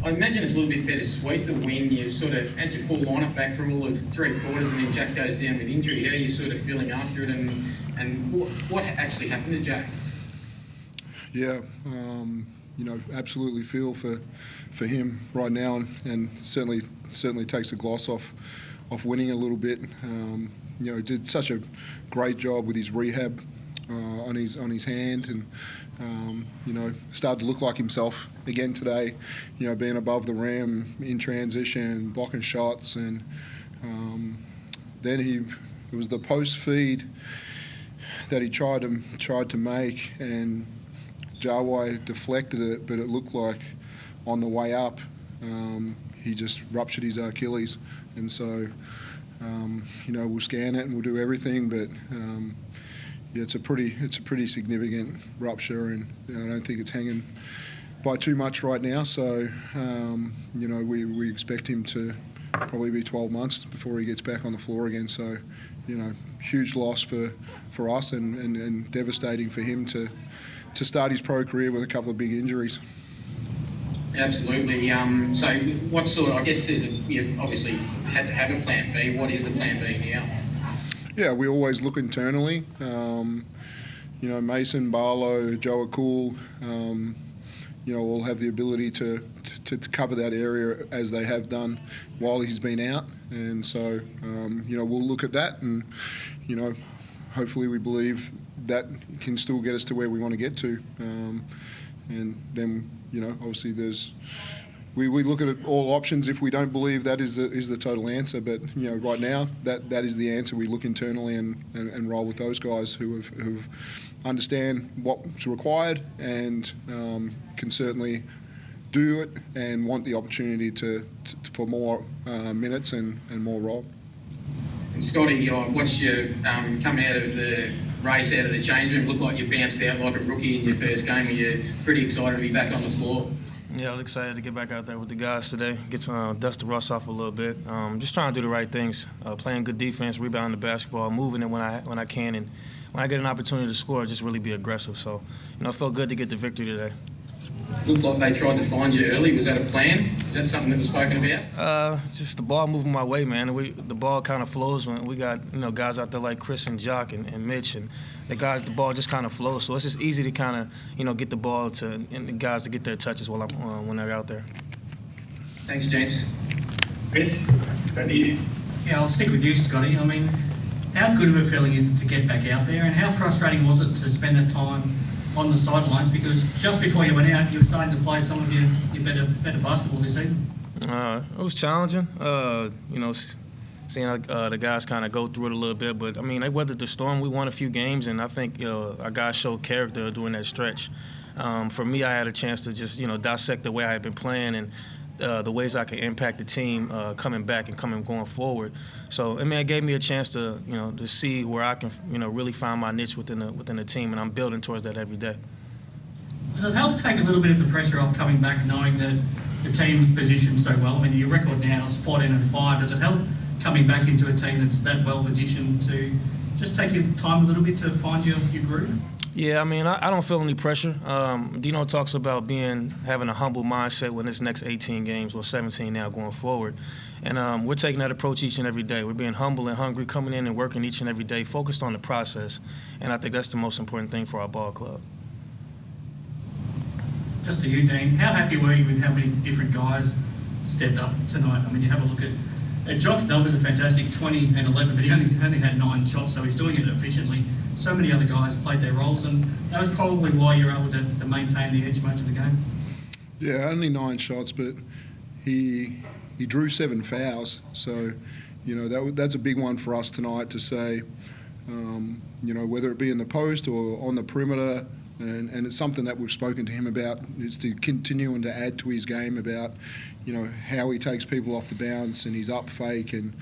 I imagine it's a little bit bittersweet, the win. You sort of had your full lineup back for all of 3 quarters, and then Jack goes down with injury. How are you sort of feeling after it, and what actually happened to Jack? Yeah, absolutely feel for him right now, and certainly takes the gloss off winning a little bit. Did such a great job with his rehab on his hand, and started to look like himself again today. Being above the rim in transition, blocking shots, and then it was the post feed that he tried to make, and Jawai deflected it, but it looked like on the way up he just ruptured his Achilles, and so we'll scan it and we'll do everything, but it's a pretty significant rupture, and I don't think it's hanging by too much right now. So we expect him to probably be 12 months before he gets back on the floor again. So huge loss for us, and devastating for him to start his pro career with a couple of big injuries. Absolutely. So what sort of, I guess you obviously had to have a plan B. What is the plan B now? Yeah, we always look internally. Mason, Barlow, Joe Akul, all have the ability to cover that area as they have done while he's been out. And so, we'll look at that, and, hopefully we believe that can still get us to where we want to get to. And then, obviously we look at all options if we don't believe that is the total answer. But, right now, that is the answer. We look internally and roll with those guys who understand what's required, and can certainly do it and want the opportunity for more minutes and more role. And Scotty, I watched you come out of the race, out of the change room. Looked like you bounced out like a rookie in your first game, and you're pretty excited to be back on the floor. Yeah, I was excited to get back out there with the guys today, get some dust the rust off a little bit. Just trying to do the right things, playing good defense, rebounding the basketball, moving it when I can, and when I get an opportunity to score, just really be aggressive. So, it felt good to get the victory today. Looked like they tried to find you early. Was that a plan? Is that something that was spoken about? Just the ball moving my way, man. The ball kind of flows when we got guys out there like Chris and Jock and Mitch, and the ball just kind of flows. So it's just easy to kind of get the ball and the guys to get their touches when they're out there. Thanks, gents. Chris, over to you. Yeah, I'll stick with you, Scotty. I mean, how good of a feeling is it to get back out there, and how frustrating was it to spend that time on the sidelines, because just before you went out, you were starting to play some of your better basketball this season? It was challenging, seeing the guys kind of go through it a little bit. But, I mean, they weathered the storm. We won a few games, and I think our guys showed character during that stretch. For me, I had a chance to just, dissect the way I had been playing and the ways I could impact the team coming back and going forward. So, it gave me a chance to, to see where I can, really find my niche within the team, and I'm building towards that every day. Does it help take a little bit of the pressure off coming back, knowing that the team's positioned so well? I mean, your record now is 14-5. Does it help coming back into a team that's that well positioned to just take your time a little bit to find your groove? Yeah, I don't feel any pressure. Dino talks about having a humble mindset when this next 18 games, or 17 now going forward. And we're taking that approach each and every day. We're being humble and hungry, coming in and working each and every day, focused on the process. And I think that's the most important thing for our ball club. Just to you, Dean, how happy were you with how many different guys stepped up tonight? You have a look at Jock's numbers are fantastic, 20 and 11, but he only had 9 shots, so he's doing it efficiently. So many other guys played their roles, and that was probably why you're able to maintain the edge most of the game. Yeah, only 9 shots, but he drew 7 fouls. So, that's a big one for us tonight to say, whether it be in the post or on the perimeter. And it's something that we've spoken to him about, is to continue and to add to his game about, how he takes people off the bounce and his up fake and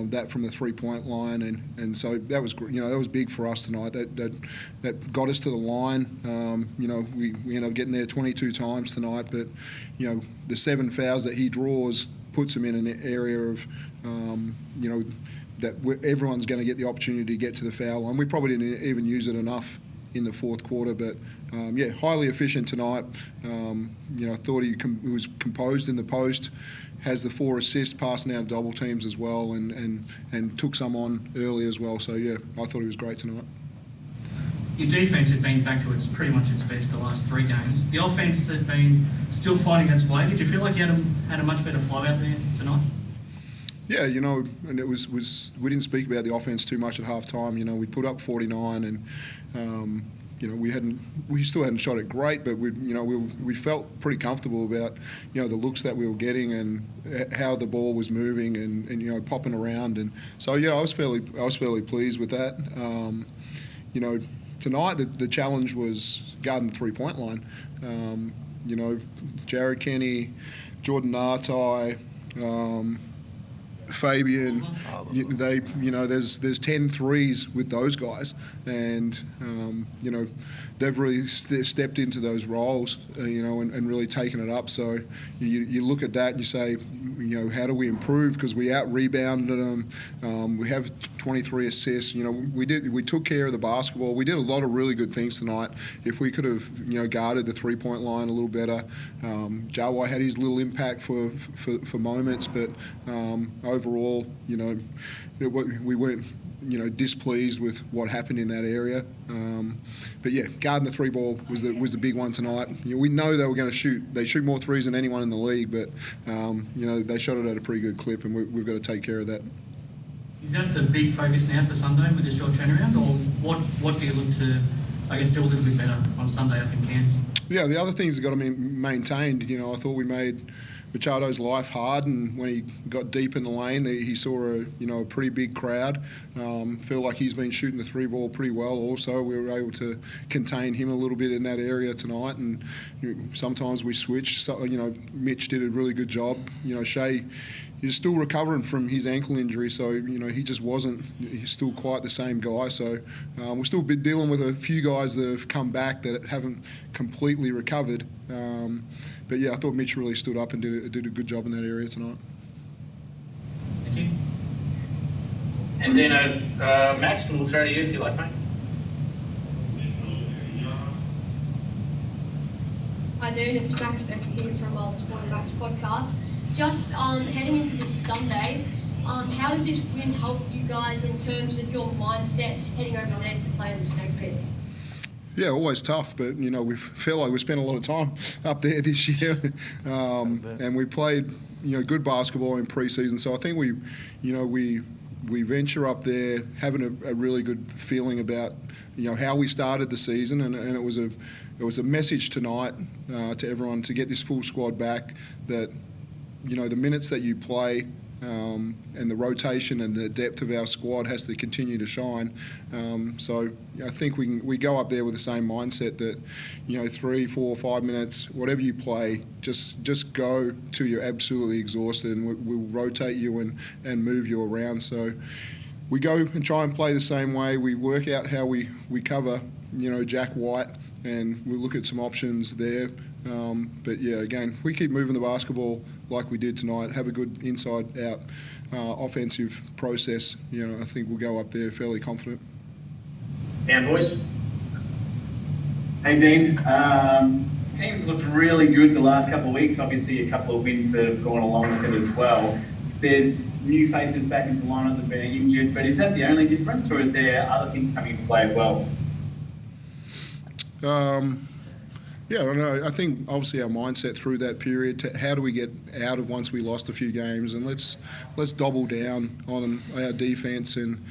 that from the 3-point line. And so that was, that was big for us tonight. That got us to the line. We ended up getting there 22 times tonight, but, the 7 fouls that he draws puts him in an area of, that everyone's going to get the opportunity to get to the foul line. We probably didn't even use it enough in the fourth quarter. But highly efficient tonight. I thought he was composed in the post. Has the 4 assists, passing out double teams as well, and took some on early as well. So I thought he was great tonight. Your defence had been back to pretty much its best the last 3 games. The offence had been still finding its way. Did you feel like you had a much better flow out there tonight? Yeah, and it was we didn't speak about the offence too much at half time. We put up 49 and we still hadn't shot it great, but we felt pretty comfortable about the looks that we were getting and how the ball was moving and popping around, and so I was fairly pleased with that. Tonight the challenge was guarding the 3-point line. Jared Kenny, Jordan Nartai, Fabian, there's 10 threes with those guys, and they've really stepped into those roles, and really taken it up. So you look at that and you say, how do we improve? Because we out-rebounded them. We have 23 assists. We took care of the basketball. We did a lot of really good things tonight. If we could have, guarded the 3-point line a little better. Jawai had his little impact for moments, but overall, we weren't, displeased with what happened in that area. But guarding the 3-ball was the big one tonight. We know they were going to shoot. They shoot more threes than anyone in the league, but they shot it at a pretty good clip, and we've got to take care of that. Is that the big focus now for Sunday with the short turnaround, or what do you look to, do a little bit better on Sunday up in Cairns? Yeah, the other things have got to be maintained. I thought we made Machado's life hard, and when he got deep in the lane, he saw a pretty big crowd. Feel like he's been shooting the 3-ball pretty well. Also, we were able to contain him a little bit in that area tonight, and sometimes we switched. So, Mitch did a really good job. Shea is still recovering from his ankle injury, so he just wasn't. He's still quite the same guy. So we're still dealing with a few guys that have come back that haven't completely recovered. But I thought Mitch really stood up and did a good job in that area tonight. Thank you. And Dino, Max, we'll throw to you if you like, mate. Hi there, it's Max Becker here from Old Sporting Max podcast. Just heading into this Sunday, how does this win help you guys in terms of your mindset heading over there to play in the Snake Pit? Yeah, always tough, but we feel like we spent a lot of time up there this year, and we played good basketball in pre-season. So I think we venture up there having a really good feeling about how we started the season, and it was a message tonight to everyone to get this full squad back, that the minutes that you play and the rotation and the depth of our squad has to continue to shine. So I think we go up there with the same mindset that 3, 4, 5 minutes, whatever you play, just go till you're absolutely exhausted, and we'll rotate you and move you around. So we go and try and play the same way. We work out how we cover Jack White, and we look at some options there. But again, we keep moving the basketball like we did tonight, have a good inside-out offensive process. I think we'll go up there fairly confident. Dan, boys. Hey, Dean. Team's looked really good the last couple of weeks. Obviously, a couple of wins that have gone along with it as well. There's new faces back into the lineup that have been injured, but is that the only difference, or is there other things coming into play as well? I don't know. I think obviously our mindset through that period to how do we get out of once we lost a few games, and let's double down on our defense and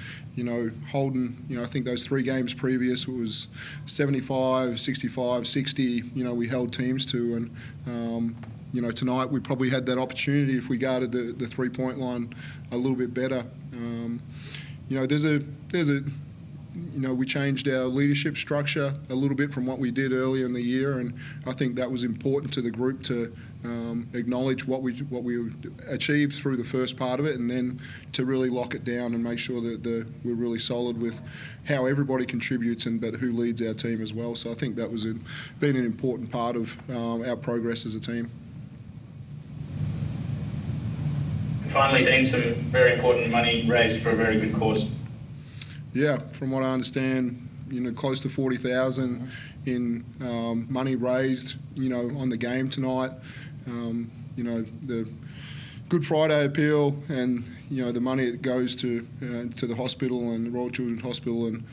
holding. I think those 3 games previous was 75, 65, 60. We held teams to, and tonight we probably had that opportunity if we guarded the 3-point line a little bit better. We changed our leadership structure a little bit from what we did earlier in the year, and I think that was important to the group to acknowledge what we achieved through the first part of it, and then to really lock it down and make sure that we're really solid with how everybody contributes but who leads our team as well. So I think that was been an important part of our progress as a team. Finally, Dean, some very important money raised for a very good cause. Yeah, from what I understand, close to 40,000 in money raised, on the game tonight. The Good Friday appeal and the money that goes to the hospital and the Royal Children's Hospital, and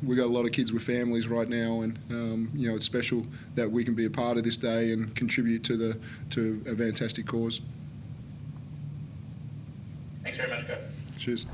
we got a lot of kids with families right now, and it's special that we can be a part of this day and contribute to a fantastic cause. Thanks very much, Coach. Cheers.